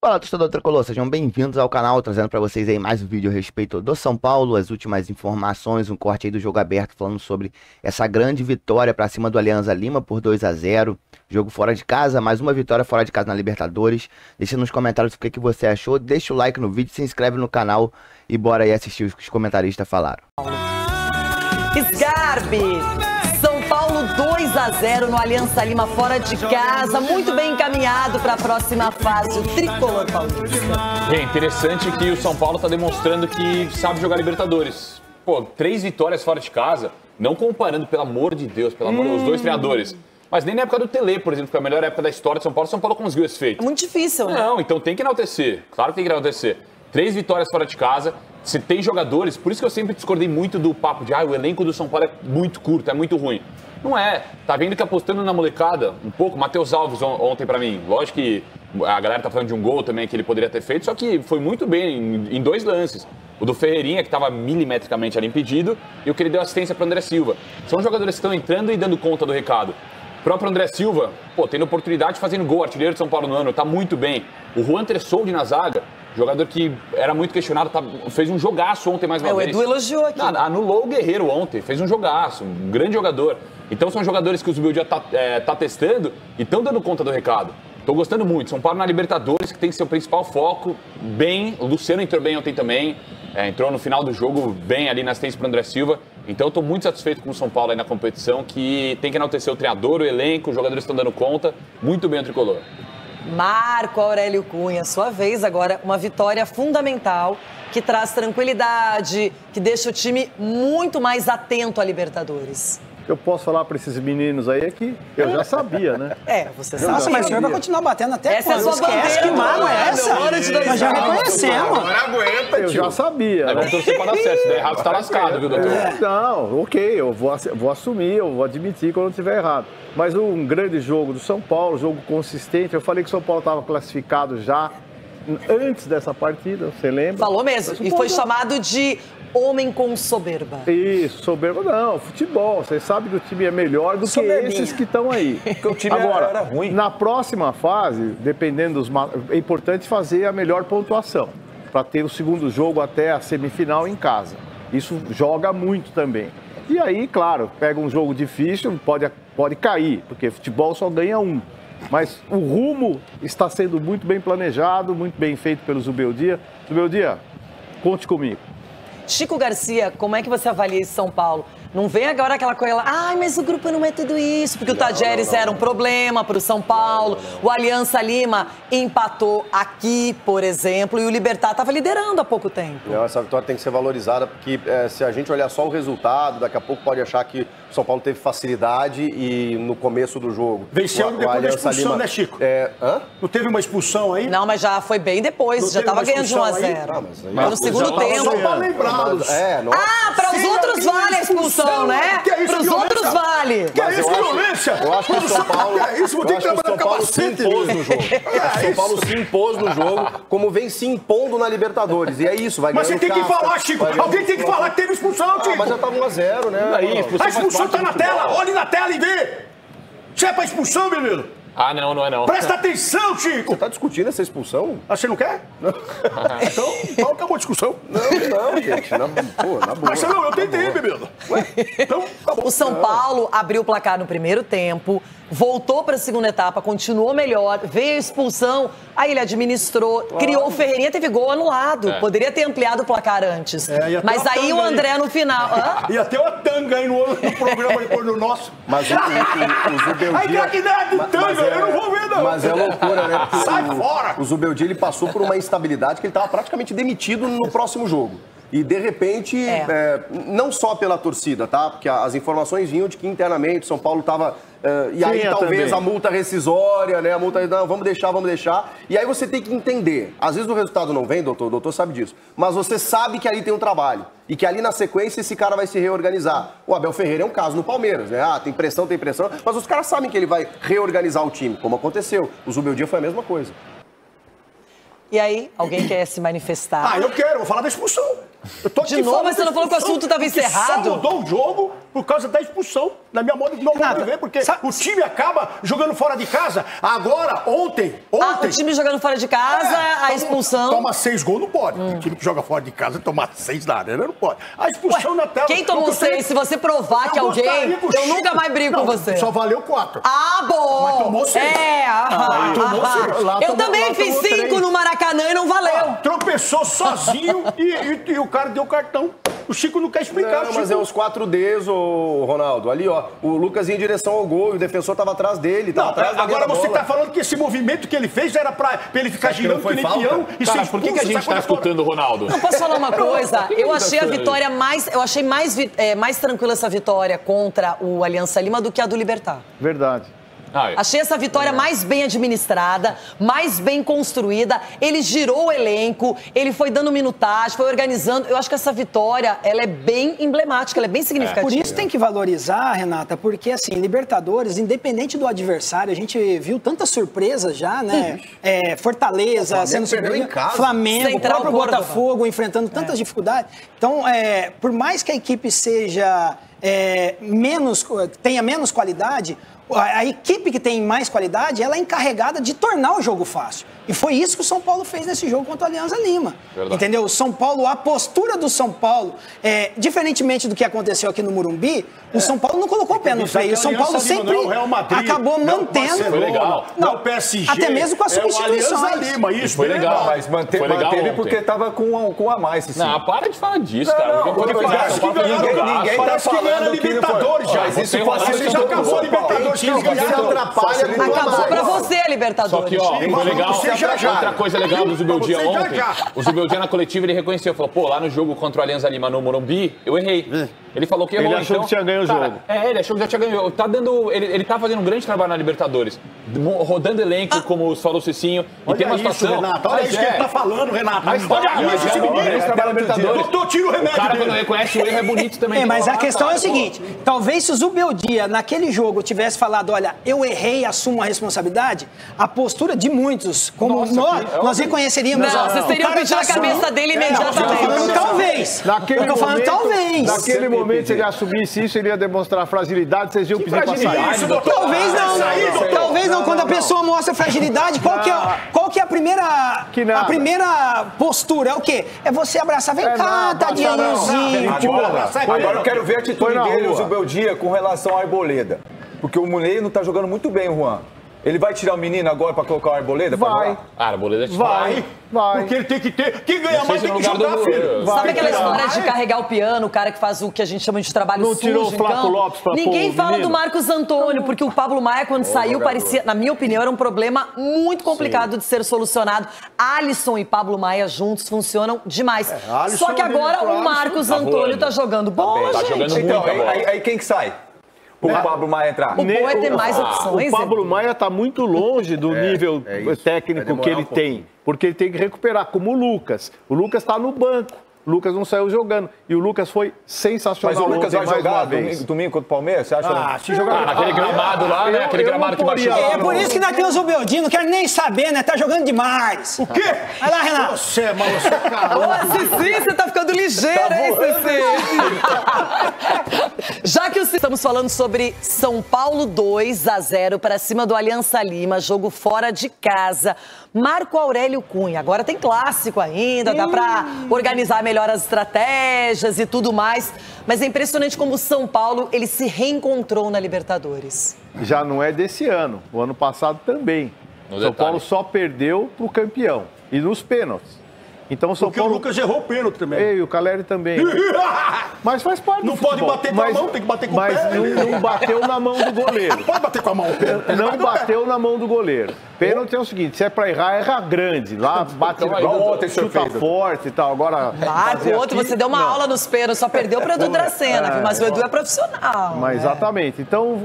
Fala, torcedor tricolor, sejam bem-vindos ao canal, trazendo para vocês aí mais um vídeo a respeito do São Paulo, as últimas informações, um corte aí do jogo aberto falando sobre essa grande vitória para cima do Alianza Lima por 2-0, jogo fora de casa, mais uma vitória fora de casa na Libertadores. Deixa nos comentários o que você achou, deixa o like no vídeo, se inscreve no canal e bora aí assistir o que os comentaristas falaram. Scarpe, São Paulo 2-0 no Alianza Lima fora de casa, muito bem encaminhado para a próxima fase, o tricolor paulista. É interessante que o São Paulo está demonstrando que sabe jogar Libertadores. Pô, 3 vitórias fora de casa, não comparando, pelo amor de Deus, os dois treinadores. Mas nem na época do Tele, por exemplo, que foi a melhor época da história de São Paulo conseguiu esse feito. É muito difícil, né? Não, então tem que enaltecer. Claro que tem que enaltecer. 3 vitórias fora de casa. Se tem jogadores, por isso que eu sempre discordei muito do papo de o elenco do São Paulo é muito curto, é muito ruim. Não é. Tá vendo que apostando na molecada um pouco, Matheus Alves ontem pra mim. Lógico que a galera tá falando de um gol também que ele poderia ter feito, só que foi muito bem em 2 lances. O do Ferreirinha, que estava milimetricamente ali impedido, e o que ele deu assistência para André Silva. São jogadores que estão entrando e dando conta do recado. O próprio André Silva, tendo oportunidade, fazendo gol, artilheiro de São Paulo no ano, tá muito bem. O Juan Tressoldi na zaga, jogador que era muito questionado, fez um jogaço ontem mais uma vez. O Edu elogiou aqui. Anulou o Guerreiro ontem, fez um jogaço, um grande jogador. Então são jogadores que o Zubeldia tá testando e estão dando conta do recado. Tô gostando muito. São Paulo na Libertadores, que tem que ser o principal foco. Bem, o Luciano entrou bem ontem também. Entrou no final do jogo bem ali na assistência para André Silva. Então eu tô muito satisfeito com o São Paulo aí na competição, que tem que enaltecer o treinador, o elenco, os jogadores estão dando conta. Muito bem o tricolor. Marco Aurélio Cunha, sua vez agora, uma vitória fundamental que traz tranquilidade, que deixa o time muito mais atento à Libertadores. O que eu posso falar para esses meninos aí é que eu já sabia, né? Você sabe. Nossa, mas o senhor vai continuar batendo até essa quando? É sua bandeira, que mágoa é essa? Nós já reconhecemos. Agora aguenta, Eu já sabia. Aí vamos torcer para dar certo, se der errado você tá lascado, viu, doutor? Não, ok, eu vou assumir, eu vou admitir quando estiver errado. Mas um grande jogo do São Paulo, jogo consistente. Eu falei que o São Paulo estava classificado já antes dessa partida, você lembra? Falou mesmo, e foi chamado de homem com soberba. Isso, soberba não, futebol. Você sabe que o time é melhor do que esses que estão aí. Porque o time Agora, era ruim. Na próxima fase, dependendo é importante fazer a melhor pontuação para ter o segundo jogo até a semifinal em casa. Isso joga muito também. E aí, claro, pega um jogo difícil, pode cair, porque futebol só ganha um. Mas o rumo está sendo muito bem planejado, muito bem feito pelo Zubeldia. Zubeldia, conte comigo. Chico Garcia, como é que você avalia esse São Paulo? Não vem agora aquela coisa lá, mas o grupo não é tudo isso, porque o Tadjeres era um problema para o São Paulo, o Alianza Lima empatou aqui, por exemplo, e o Libertad estava liderando há pouco tempo. Não, essa vitória tem que ser valorizada, porque se a gente olhar só o resultado, daqui a pouco pode achar que o São Paulo teve facilidade e no começo do jogo... Venceu depois da expulsão, Lima, né, Chico? Hã? Não teve uma expulsão aí? Não, mas já foi bem depois, Não já teve estava uma ganhando de expulsão 1-0. Mas No segundo tempo. Só para lembrá-los. Para os outros vale a expulsão, né? Para os outros vale. Que é isso, violência? Eu acho que o São Paulo... Que é isso, vou ter que trabalhar com capacete. Se impôs no jogo. O São Paulo se impôs no jogo, como vem se impondo na Libertadores. E é isso, vai ganhando. Mas você tem que falar, Chico. Alguém tem que falar que teve expulsão, Chico. Mas já estava 1-0, né? A expulsão tá na tela. Olhe na tela e vê. Isso é pra expulsão, menino? Não é não. Presta atenção, Chico. Você tá discutindo essa expulsão? Você não quer? Não. Então acabou a discussão. Não, gente. Na boa. Mas não, eu tentei, bebendo. Então, acabou. O São Paulo abriu o placar no primeiro tempo, voltou para a segunda etapa, continuou melhor, veio a expulsão, aí ele administrou, criou o Ferreirinha, teve gol anulado. Poderia ter ampliado o placar antes. Mas aí o André no final... Ia ter uma tanga aí no programa depois do nosso. Mas o Zubeldia... Aí craquidade de tanga, eu não vou ver, não. Mas é loucura, né? Porque Sai fora! O Zubeldia, ele passou por uma instabilidade que ele estava praticamente demitido no próximo jogo. E, de repente, não só pela torcida, tá? Porque as informações vinham de que internamente o São Paulo estava... e aí, talvez, também a multa rescisória, né? A multa, não, vamos deixar. E aí você tem que entender. Às vezes o resultado não vem, doutor, o doutor sabe disso. Mas você sabe que ali tem um trabalho. E que ali, na sequência, esse cara vai se reorganizar. O Abel Ferreira é um caso no Palmeiras, né? Tem pressão. Mas os caras sabem que ele vai reorganizar o time, como aconteceu. O Zubeldia foi a mesma coisa. E aí, alguém quer se manifestar? Eu quero, vou falar da expulsão. Eu tô De novo, mas você não falou que o assunto estava encerrado? Só mudou o jogo por causa da expulsão. Na minha modo de ver, porque o time acaba jogando fora de casa. Agora, ontem... o time jogando fora de casa, a expulsão... Toma 6 gols, não pode. O time que joga fora de casa tomar 6 na arena, não pode. A expulsão na tela... Quem tomou 6? Se você provar que alguém... Eu nunca mais brigo com você. Só valeu 4. Ah, bom! Mas tomou 6. Eu também fiz 5 no Maracanã e não valeu. Tropeçou sozinho e o cara deu cartão. O Chico não quer explicar. Não, mas é os 4Ds, ô Ronaldo. Ali, ó, o Lucas ia em direção ao gol e o defensor tava atrás dele. Tava atrás agora você tá falando que esse movimento que ele fez era pra ele ficar girando que nem peão e Cara, por que a gente tá escutando o Ronaldo? Não posso falar uma coisa? Eu achei a vitória mais tranquila essa vitória contra o Aliança Lima do que a do Libertad. Verdade. Achei essa vitória mais bem administrada, mais bem construída. Ele girou o elenco, ele foi dando minutagem, foi organizando. Eu acho que essa vitória, ela é bem emblemática, ela é bem significativa. Por isso tem que valorizar, Renata, porque assim, Libertadores, independente do adversário, a gente viu tantas surpresas já, né? Fortaleza sendo surpreendida, Flamengo, o próprio Botafogo enfrentando tantas dificuldades. Então, por mais que a equipe seja tenha menos qualidade, a equipe que tem mais qualidade, ela é encarregada de tornar o jogo fácil. E foi isso que o São Paulo fez nesse jogo contra a Alianza Lima. Verdade. Entendeu? O São Paulo, a postura do São Paulo, diferentemente do que aconteceu aqui no Morumbi, o São Paulo não colocou o pé no freio. O São Paulo sempre acabou mantendo. Foi legal. Não, o PSG. Até mesmo com as substituições. Lima, isso foi legal. Mas manteve porque estava com a mais. Assim. Não, para de falar disso, cara. Ninguém tá falando que Libertadores já. Isso já acabou a Libertadores. Acabou pra você a Libertadores. Só que, ó, foi legal. Outra coisa legal do Zubeldia ontem, o Zubeldia na coletiva, ele reconheceu, falou, pô, lá no jogo contra o Alianza Lima no Morumbi, eu errei. Ele falou que errou. Ele achou que tinha ganho o jogo. Ele achou que já tinha ganho. Ele tá fazendo um grande trabalho na Libertadores. Rodando elenco, como falou o Cicinho. E tem uma situação... Renato, olha isso que ele tá falando, Renato. Olha isso, esse menino. Doutor, tira o remédio. O cara, quando reconhece o erro, é bonito também. Mas a questão é o seguinte, talvez se o Zubeldia, naquele jogo, tivesse falado, olha, eu errei, assumo a responsabilidade, a postura de muitos, como nós reconheceríamos... Não, vocês teriam pedido a cabeça dele imediatamente. Talvez. Eu tô falando talvez. Naquele momento, se ele assumisse isso, ele ia demonstrar fragilidade, vocês iam pedir pra sair. Talvez não. Talvez não. Quando a pessoa mostra fragilidade, qual que é a primeira postura? É o quê? É você abraçar. Vem cá, tadinhozinho. Agora eu quero ver a atitude dele, o Zubeldia, com relação à Arboleda. Porque o Moleiro não tá jogando muito bem, Juan. Ele vai tirar o menino agora pra colocar o Arboleda? Vai. Arboleda vai. Porque ele tem que ter. Quem ganha mais tem que jogar, filho. Sabe aquela história de carregar o piano, o cara que faz o que a gente chama de trabalho sujo? Não tirou o Flávio Lopes pra Ninguém fala do Marcos Antônio, porque o Pablo Maia, quando saiu, parecia, na minha opinião, era um problema muito complicado de ser solucionado. Alisson e Pablo Maia juntos funcionam demais. Só que agora o Marcos Antônio tá jogando bola, gente. Tá jogando muito bola. Aí quem que sai? O Pablo Maia entrar. O bom é ter mais opções. O Pablo Maia está muito longe do nível técnico que ele tem. Porque ele tem que recuperar, como o Lucas. O Lucas está no banco. O Lucas não saiu jogando. E o Lucas foi sensacional. Mas o Lucas vai jogar domingo contra o Palmeiras? Você acha? Se jogar naquele gramado lá, né? Aquele gramado que machucou. É por isso que nós temos o Beldinho, não quero nem saber, né? Tá jogando demais. O quê? Vai lá, Renato. Você é maluco, cara. Ô, Cici, você tá ficando ligeiro, hein, Cici? Já que estamos falando sobre São Paulo 2-0 para cima do Aliança Lima, jogo fora de casa. Marco Aurélio Cunha, agora tem clássico ainda, dá pra organizar melhor as estratégias e tudo mais. Mas é impressionante como o São Paulo, ele se reencontrou na Libertadores. Já não é desse ano, o ano passado também. São Paulo só perdeu pro campeão e nos pênaltis. Então, São Paulo... o Lucas errou o pênalti também. E o Caleri também. Mas faz parte do futebol. Não pode bater com a mão, tem que bater com o pé. Mas não bateu na mão do goleiro. Não pode bater com a mão. Não bateu na mão do goleiro. Pênalti é o seguinte, se é pra errar, erra grande. Lá bate chuta forte e tal. Agora... Marco, o outro, você deu uma aula nos pênaltis, só perdeu para o Edu Dracena, mas o Edu é profissional. Mas exatamente. Então,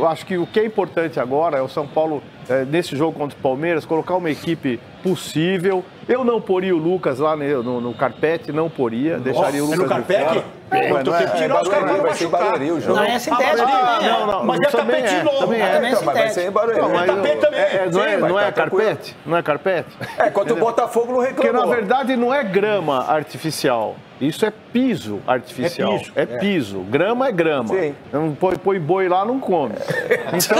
acho que o que é importante agora é o São Paulo, nesse jogo contra o Palmeiras, colocar uma equipe possível. Eu não poria o Lucas lá no carpete, não poria. Deixaria o Lucas no carpete? Então tem que tirar os caras para machucar. Não é sintético. Não, mas é tapete novo. Também é sintético. Vai ser em Barueri. Não é carpete? Não é carpete? Enquanto o Botafogo não reclamou. Porque, na verdade, não é grama artificial. Isso é piso artificial. É piso. Grama é grama. Sim. Não põe boi lá, não come. Então...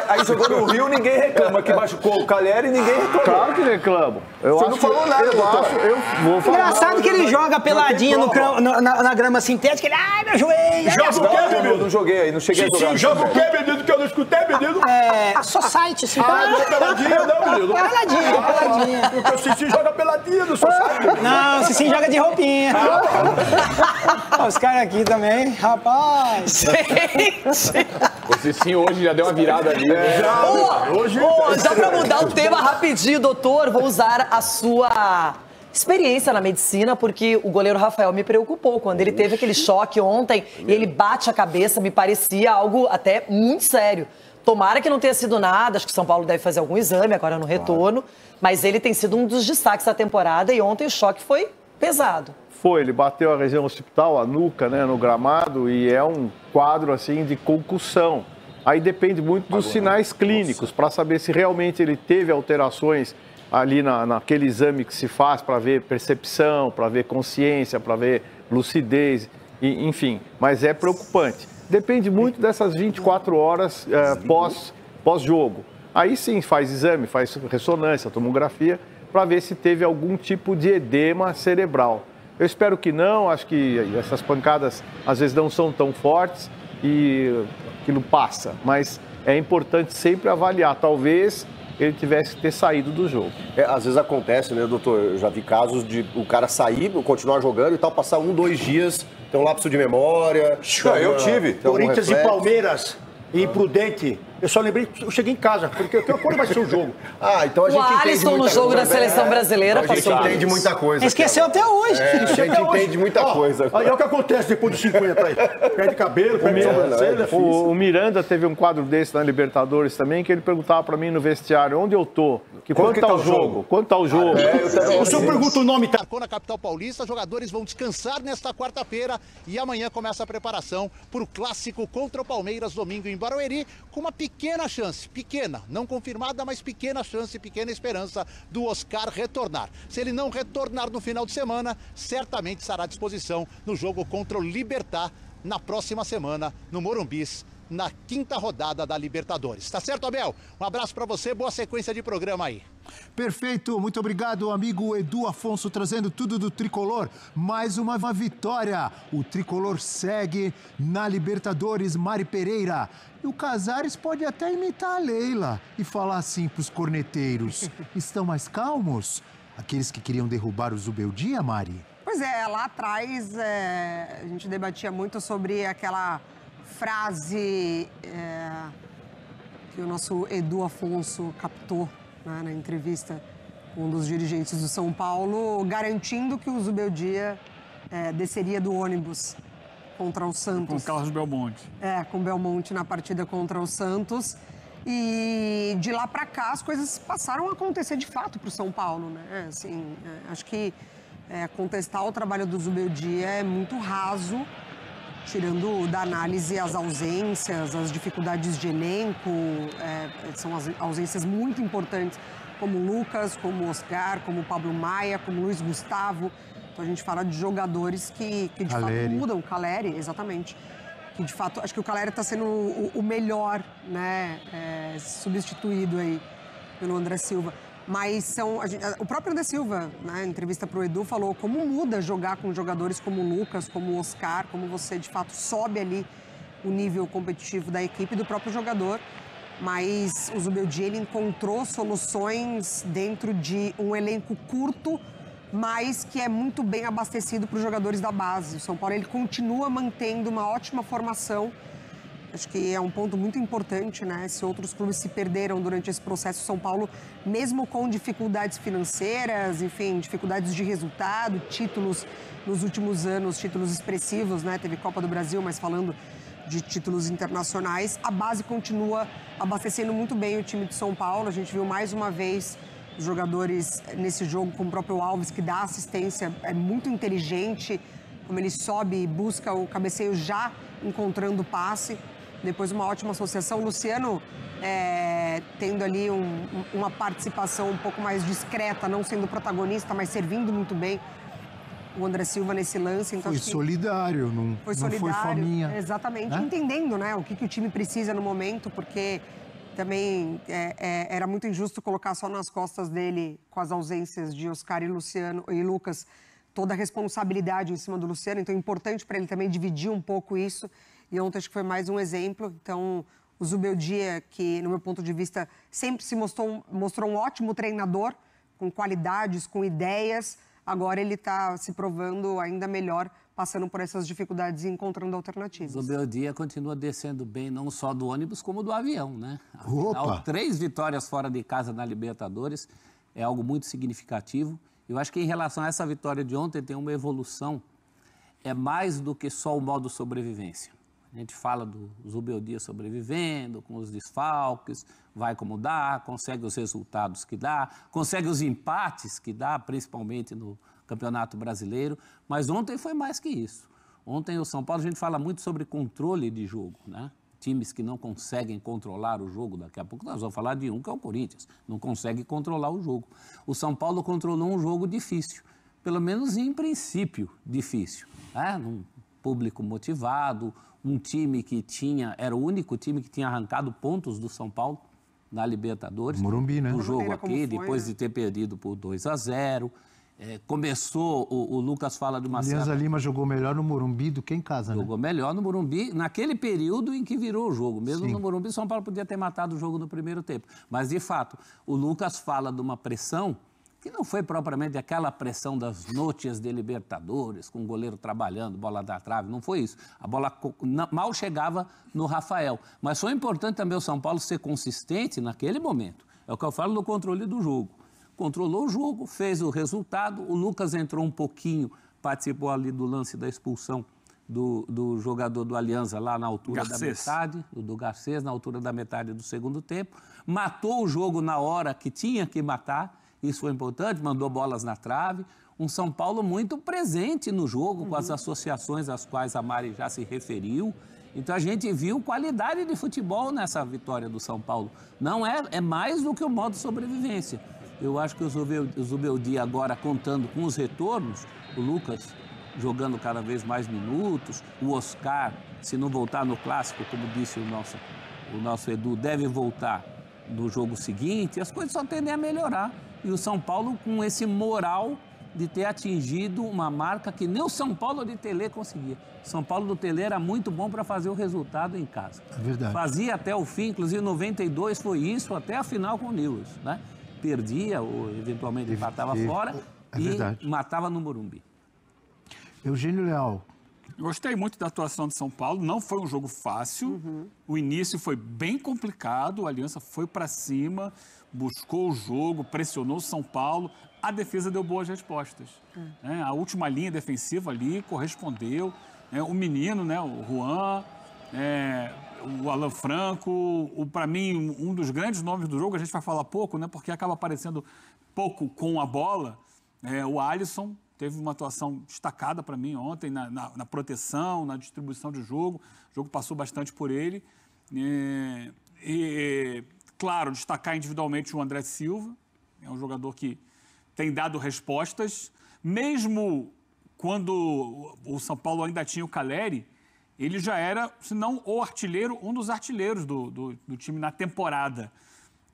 Aí jogou no Rio, ninguém reclama que machucou o Calheri e ninguém reclama. Claro que reclamo. Você não falou nada, doutor. Eu vou falar. Engraçado que ele joga peladinho na grama sintética. Ele, ai, meu joelho. Joga o quê, menino? Não joguei, não cheguei a jogar. Sim, joga o quê, menino? Que eu não escutei, menino? Só site, assim. Não é peladinha, não, menino. Peladinha. Porque o Cici joga peladinha no site. Não, o Cici joga de roupinha. Os caras aqui também, rapaz. Gente! O Cicinho hoje já deu uma virada ali. Já pra mudar o tema rapidinho, doutor, vou usar a sua experiência na medicina, porque o goleiro Rafael me preocupou. Quando ele teve aquele choque ontem e ele bate a cabeça, me parecia algo até muito sério. Tomara que não tenha sido nada, acho que o São Paulo deve fazer algum exame agora no retorno, mas ele tem sido um dos destaques da temporada e ontem o choque foi pesado. Ele bateu a região occipital, a nuca, né, no gramado, e é um quadro assim de concussão. Aí depende muito dos sinais clínicos, para saber se realmente ele teve alterações ali naquele exame que se faz para ver percepção, para ver consciência, para ver lucidez, enfim. Mas é preocupante. Depende muito dessas 24 horas pós-jogo. Aí sim faz exame, faz ressonância, tomografia, para ver se teve algum tipo de edema cerebral. Eu espero que não, acho que essas pancadas às vezes não são tão fortes e aquilo passa, mas é importante sempre avaliar, talvez ele tivesse que ter saído do jogo. Às vezes acontece, né, doutor? Eu já vi casos de o cara sair, continuar jogando e tal, passar 1, 2 dias, ter um lapso de memória. Eu tive. Corinthians e Palmeiras, imprudente. Eu só lembrei, eu cheguei em casa, porque quando vai ser o jogo? Então a gente o Alisson no jogo da seleção brasileira a gente entende muita coisa. Esqueceu até hoje. A gente entende muita coisa. Aí é o que acontece depois dos 50 aí. Perde cabelo, perde sobrancelha. O Miranda teve um quadro desse na Libertadores também, que ele perguntava pra mim no vestiário, onde eu tô? Quanto tá o jogo? Quanto tá o jogo? O senhor pergunta o nome, tá? Na capital paulista, jogadores vão descansar nesta quarta-feira e amanhã começa a preparação para o clássico contra o Palmeiras, domingo em Barueri, com uma pequena chance, pequena, não confirmada, mas pequena chance, pequena esperança do Oscar retornar. Se ele não retornar no final de semana, certamente estará à disposição no jogo contra o Libertad na próxima semana, no Morumbis, na 5ª rodada da Libertadores. Tá certo, Abel? Um abraço para você, boa sequência de programa aí. Perfeito, muito obrigado, amigo Edu Afonso, trazendo tudo do Tricolor. Mais uma vitória. O Tricolor segue na Libertadores. Mari Pereira. E o Casares pode até imitar a Leila e falar assim pros corneteiros. Estão mais calmos? Aqueles que queriam derrubar o Zubeldia, Mari? Pois é, lá atrás a gente debatia muito sobre aquela frase que o nosso Edu Afonso captou, né, na entrevista com um dos dirigentes do São Paulo, garantindo que o Zubeldia desceria do ônibus contra o Santos. Com Carlos Belmonte. Com Belmonte na partida contra o Santos. E de lá para cá as coisas passaram a acontecer de fato para o São Paulo, né? Assim, acho que contestar o trabalho do Zubeldia é muito raso, tirando da análise as ausências, as dificuldades de elenco, são ausências muito importantes, como o Lucas, como o Oscar, como o Pablo Maia, como o Luiz Gustavo. Então a gente fala de jogadores que de fato mudam. Caleri, exatamente. Que de fato, acho que o Caleri está sendo o melhor, né, substituído aí pelo André Silva. Mas o próprio André Silva, na entrevista para o Edu, falou como muda jogar com jogadores como o Lucas, como o Oscar, como você de fato sobe ali o nível competitivo da equipe e do próprio jogador. Mas o Zubeldia, ele encontrou soluções dentro de um elenco curto, mas que é muito bem abastecido para os jogadores da base. O São Paulo, ele continua mantendo uma ótima formação. Acho que é um ponto muito importante, né? Se outros clubes se perderam durante esse processo, o São Paulo, mesmo com dificuldades financeiras, enfim, dificuldades de resultado, títulos nos últimos anos, títulos expressivos, né? Teve Copa do Brasil, mas falando de títulos internacionais, a base continua abastecendo muito bem o time de São Paulo. A gente viu mais uma vez os jogadores nesse jogo, como o próprio Alves, que dá assistência, é muito inteligente, como ele sobe e busca o cabeceio já encontrando o passe. Depois uma ótima associação. O Luciano tendo ali uma participação um pouco mais discreta, não sendo protagonista, mas servindo muito bem o André Silva nesse lance. Então, foi solidário, não foi fominha. Exatamente, né? Entendendo, né, o que o time precisa no momento, porque também era muito injusto colocar só nas costas dele, com as ausências de Oscar e Luciano e Lucas, toda a responsabilidade em cima do Luciano. Então é importante para ele também dividir um pouco isso. E ontem acho que foi mais um exemplo. Então o Zubeldia, que no meu ponto de vista sempre se mostrou um ótimo treinador, com qualidades, com ideias, agora ele está se provando ainda melhor, passando por essas dificuldades e encontrando alternativas. O Zubeldia continua descendo bem, não só do ônibus, como do avião, né? Afinal, 3 vitórias fora de casa na Libertadores é algo muito significativo. Eu acho que em relação a essa vitória de ontem tem uma evolução, é mais do que só o modo sobrevivência. A gente fala do Zubeldia sobrevivendo, com os desfalques, vai como dá, consegue os resultados que dá, consegue os empates que dá, principalmente no Campeonato Brasileiro, mas ontem foi mais que isso. Ontem o São Paulo, a gente fala muito sobre controle de jogo, né? Times que não conseguem controlar o jogo, daqui a pouco nós vamos falar de um que é o Corinthians, não consegue controlar o jogo. O São Paulo controlou um jogo difícil, pelo menos em princípio difícil, né? Num público motivado, um time que era o único time que tinha arrancado pontos do São Paulo na Libertadores. Morumbi, né? No jogo aqui, depois de ter perdido por 2-0. Começou, o Lucas fala de uma Alianza Lima jogou melhor no Morumbi do que em casa, né? Jogou melhor no Morumbi, naquele período em que virou o jogo. Mesmo no Morumbi, o São Paulo podia ter matado o jogo no primeiro tempo. Mas, de fato, o Lucas fala de uma pressão que não foi propriamente aquela pressão das noites de Libertadores, com o goleiro trabalhando, bola da trave, não foi isso. A bola mal chegava no Rafael. Mas foi importante também o São Paulo ser consistente naquele momento. É o que eu falo do controle do jogo. Controlou o jogo, fez o resultado, o Lucas entrou um pouquinho, participou ali do lance da expulsão do jogador do Alianza lá na altura da metade, do Garcês, na altura da metade do segundo tempo, matou o jogo na hora que tinha que matar, isso foi importante, mandou bolas na trave, um São Paulo muito presente no jogo, com as associações às quais a Mari já se referiu. Então a gente viu qualidade de futebol nessa vitória do São Paulo. Não é mais do que o modo sobrevivência. Eu acho que o Zubeldia agora contando com os retornos, o Lucas jogando cada vez mais minutos, o Oscar, se não voltar no Clássico, como disse o nosso Edu, deve voltar no jogo seguinte, as coisas só tendem a melhorar. E o São Paulo com esse moral de ter atingido uma marca que nem o São Paulo de Telê conseguia. O São Paulo do Telê era muito bom para fazer o resultado em casa. É verdade. Fazia até o fim, inclusive 92 foi isso, até a final com o Newell's, né? Perdia ou eventualmente empatava fora e matava no Morumbi. Eugênio Leal. Gostei muito da atuação de São Paulo, não foi um jogo fácil, o início foi bem complicado, o Aliança foi para cima, buscou o jogo, pressionou o São Paulo, a defesa deu boas respostas. A última linha defensiva ali correspondeu, o menino, né, o Juan, o Alan Franco, para mim, um dos grandes nomes do jogo, a gente vai falar pouco, né, porque acaba aparecendo pouco com a bola, o Alisson. Teve uma atuação destacada para mim ontem na proteção, na distribuição de jogo. O jogo passou bastante por ele. Claro, destacar individualmente o André Silva. É um jogador que tem dado respostas. Mesmo quando o São Paulo ainda tinha o Caleri, ele já era, se não o artilheiro, um dos artilheiros do time na temporada.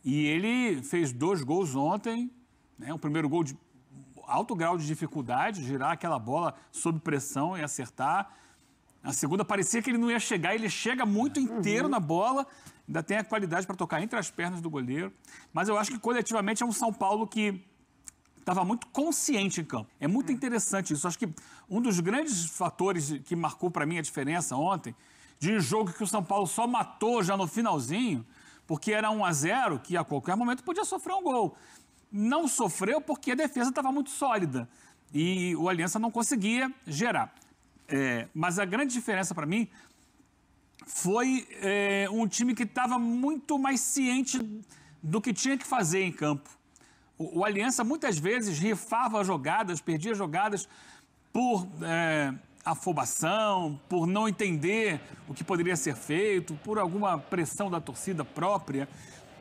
E ele fez 2 gols ontem. O primeiro gol de alto grau de dificuldade, girar aquela bola sob pressão e acertar. A segunda parecia que ele não ia chegar, ele chega muito inteiro na bola, ainda tem a qualidade para tocar entre as pernas do goleiro. Mas eu acho que coletivamente é um São Paulo que estava muito consciente em campo. É muito interessante isso. Acho que um dos grandes fatores que marcou para mim a diferença ontem, de um jogo que o São Paulo só matou já no finalzinho, porque era 1-0, que a qualquer momento podia sofrer um gol. Não sofreu porque a defesa estava muito sólida e o Aliança não conseguia gerar. Mas a grande diferença para mim foi um time que estava muito mais ciente do que tinha que fazer em campo. O Aliança muitas vezes rifava jogadas, perdia jogadas por afobação, por não entender o que poderia ser feito, por alguma pressão da torcida própria.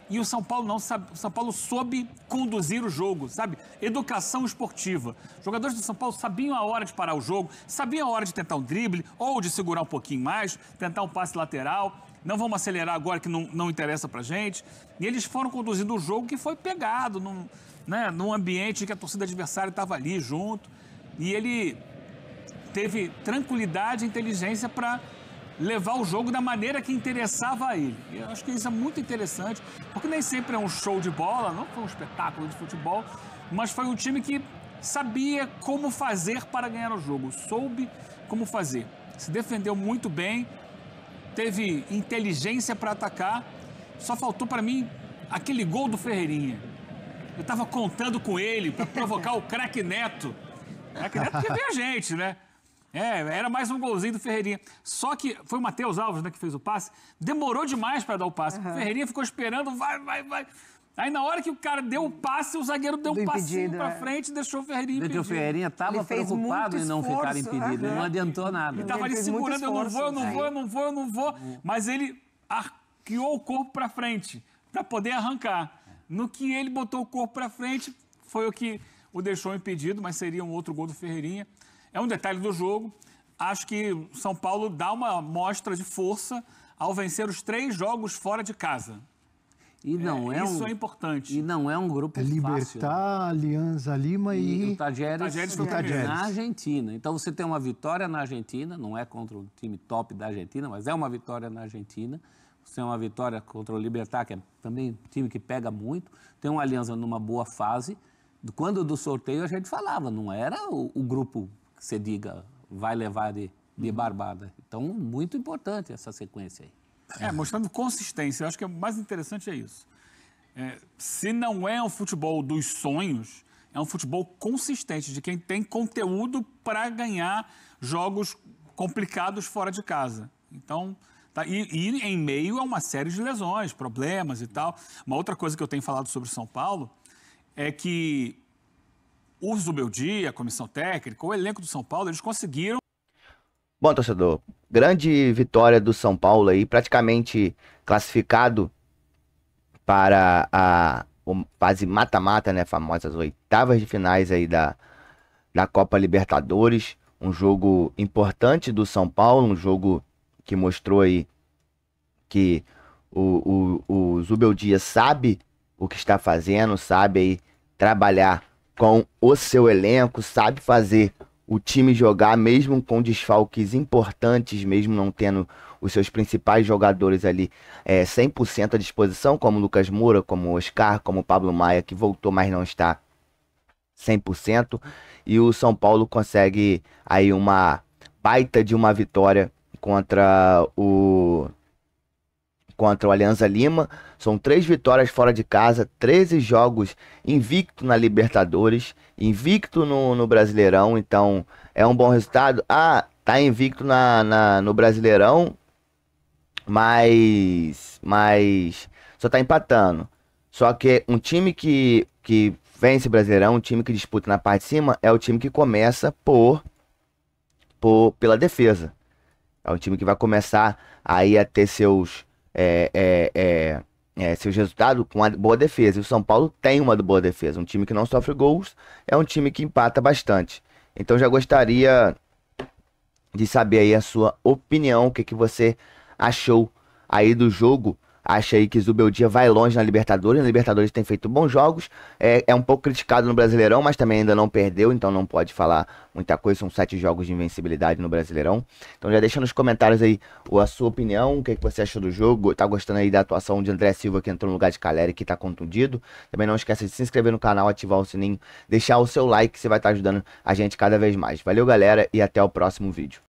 E o São Paulo não sabe, o São Paulo soube conduzir o jogo, sabe? Educação esportiva. Os jogadores do São Paulo sabiam a hora de parar o jogo, sabiam a hora de tentar um drible ou de segurar um pouquinho mais, tentar um passe lateral. Não vamos acelerar agora que não interessa pra gente. E eles foram conduzindo o jogo que foi pegado num ambiente que a torcida adversária estava ali junto. E ele teve tranquilidade e inteligência para levar o jogo da maneira que interessava a ele. E eu acho que isso é muito interessante, porque nem sempre é um show de bola, não foi um espetáculo de futebol, mas foi um time que sabia como fazer para ganhar o jogo, soube como fazer. Se defendeu muito bem, teve inteligência para atacar, só faltou para mim aquele gol do Ferreirinha. Eu estava contando com ele para provocar o craque Neto. O craque Neto que vê a gente, né? Era mais um golzinho do Ferreirinha. Só que foi o Matheus Alves, né, que fez o passe. Demorou demais para dar o passe. O Ferreirinha ficou esperando, vai. Aí na hora que o cara deu o passe, o zagueiro deu um passinho para frente e deixou o Ferreirinha impedido. O Ferreirinha estava preocupado em não ficar impedido. Não adiantou nada. Ele estava ali segurando, eu não vou. Mas ele arqueou o corpo para frente para poder arrancar. No que ele botou o corpo para frente, foi o que o deixou impedido, mas seria um outro gol do Ferreirinha. É um detalhe do jogo. Acho que o São Paulo dá uma mostra de força ao vencer os 3 jogos fora de casa. E não isso é importante. E não é um grupo fácil. Libertad, Alianza Lima e o Tajeres na Argentina. Então você tem uma vitória na Argentina, não é contra o time top da Argentina, mas é uma vitória na Argentina. Você tem uma vitória contra o Libertad, que é também um time que pega muito. Tem uma Alianza numa boa fase. Quando do sorteio a gente falava, não era o grupo que você diga vai levar de barbada. Então, muito importante essa sequência aí. Mostrando consistência. Eu acho que o mais interessante é isso. Se não é um futebol dos sonhos, é um futebol consistente, de quem tem conteúdo para ganhar jogos complicados fora de casa. Então, e em meio a uma série de lesões, problemas e tal. Uma outra coisa que eu tenho falado sobre o São Paulo é que o Zubeldia, a comissão técnica, o elenco do São Paulo, eles conseguiram... Bom, torcedor, grande vitória do São Paulo aí, praticamente classificado para a fase mata-mata, né, famosas 8ª de finais aí da Copa Libertadores. Um jogo importante do São Paulo, um jogo que mostrou aí que o Zubeldia sabe o que está fazendo, sabe aí trabalhar com o seu elenco, sabe fazer o time jogar mesmo com desfalques importantes, mesmo não tendo os seus principais jogadores ali 100% à disposição, como o Lucas Moura, como o Oscar, como o Pablo Maia, que voltou, mas não está 100%. E o São Paulo consegue aí uma baita de uma vitória contra o Alianza Lima. São 3 vitórias fora de casa, 13 jogos invicto na Libertadores, invicto no Brasileirão, então é um bom resultado. Tá invicto no Brasileirão, mas só tá empatando. Só que um time que vence o Brasileirão, um time que disputa na parte de cima, é o time que começa pela defesa. É um time que vai começar aí a ter seus resultados com uma boa defesa. E o São Paulo tem uma boa defesa. Um time que não sofre gols, é um time que empata bastante. Então já gostaria de saber aí a sua opinião, o que você achou aí do jogo. Acha aí que Zubeldia vai longe na Libertadores. Na Libertadores tem feito bons jogos. É um pouco criticado no Brasileirão, mas também ainda não perdeu, então não pode falar muita coisa. São 7 jogos de invencibilidade no Brasileirão. Então já deixa nos comentários aí a sua opinião, o que você achou do jogo. Tá gostando aí da atuação de André Silva, que entrou no lugar de Caleri, que tá contundido. Também não esqueça de se inscrever no canal, ativar o sininho, deixar o seu like, que você vai estar ajudando a gente cada vez mais. Valeu, galera, e até o próximo vídeo.